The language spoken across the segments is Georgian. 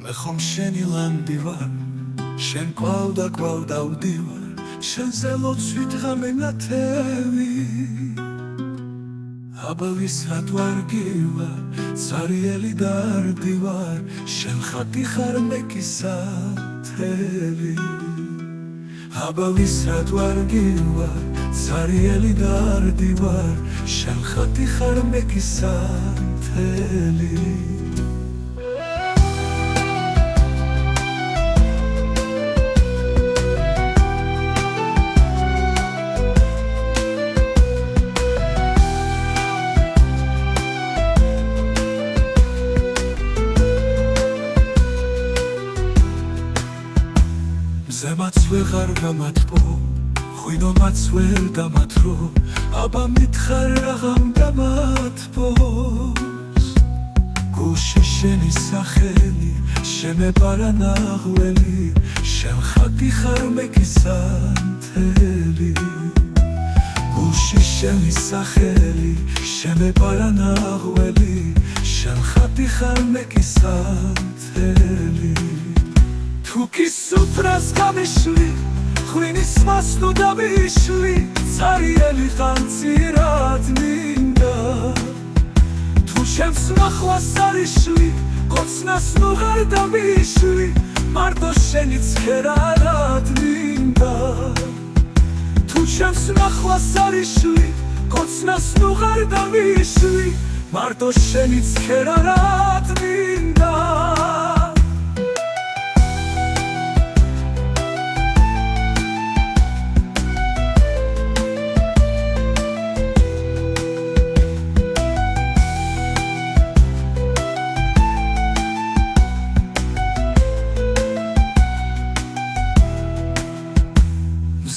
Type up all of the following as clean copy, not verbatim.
მე ხომ შენი ლანდი ვარ, შენ კვალ და კვალ დავდივარ, შენზე ლოცვით ღამენათევი. აბავისად ვარგივარ, ცარიელი დარდივარ, შენ ხატი ხარ მეკისათელი. აბავისად ვარგივარ, ცარიელი დარდივარ, შენ ხატი ხარ მეკისათელი. ზემაც ვეღარ გამათბო, ღვინომაც ვერ დამათრო, აბა მითხარ რაღამ გამათბოს. გულში შენი სახელი, შემეპარა ნაღველი, შენ ხატი ხარ მეკისათელი. გულში შენი სახელი, შემეპარა ნაღველი, შენ ხატი ხარ მეკისათელი. თუკი სუფრას გამიშლი, ღვინის მას ნუ დამიშლი, ცარიელი ხანცირად მინდა. თუ ჩემს ნახვას არ იშლი, კოცნას ნუ ღარ დამიშლი, მარტო შენი ცქერარად მინდა. თუ ჩემს ნახვას არ იშლი, კოცნას ნუ ღარ დამიშლი, მარტო შენი ცქერარად მინდა.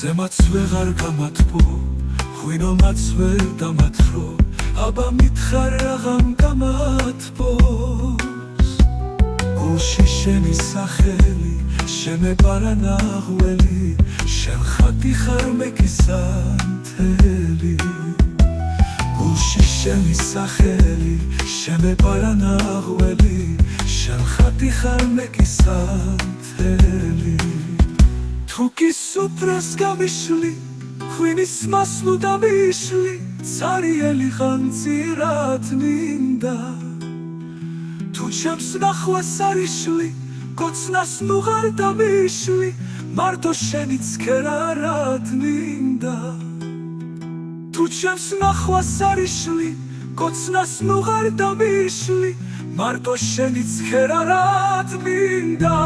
ზემაც ვეღარ გამათბო, ღვინომაც ვერ დამათრო, აბა მითხარ რაღამ გამათბოს. გულში შენი სახელი, შემეპარა ნაღველი, შენ ხატი ხარ მეკისათელი. გულში შენი სახელი, შემეპარა ნაღველი, შენ ხატი ხარ მეკისათელი. თუკი სუფრას გამიშლი, ღვინის მას ნუ დამიშლი, ცარიელი ხანცირად მინდა. თუ ჩემს ნახვას არ იშლი, კოცნას ნუ ღარ დამიშლი, მარტო შენი ცქერარად მინდა. თუ ჩემს ნახვას არ იშლი, კოცნას ნუ ღარ დამიშლი, მარტო შენი ცქერარად მინდა.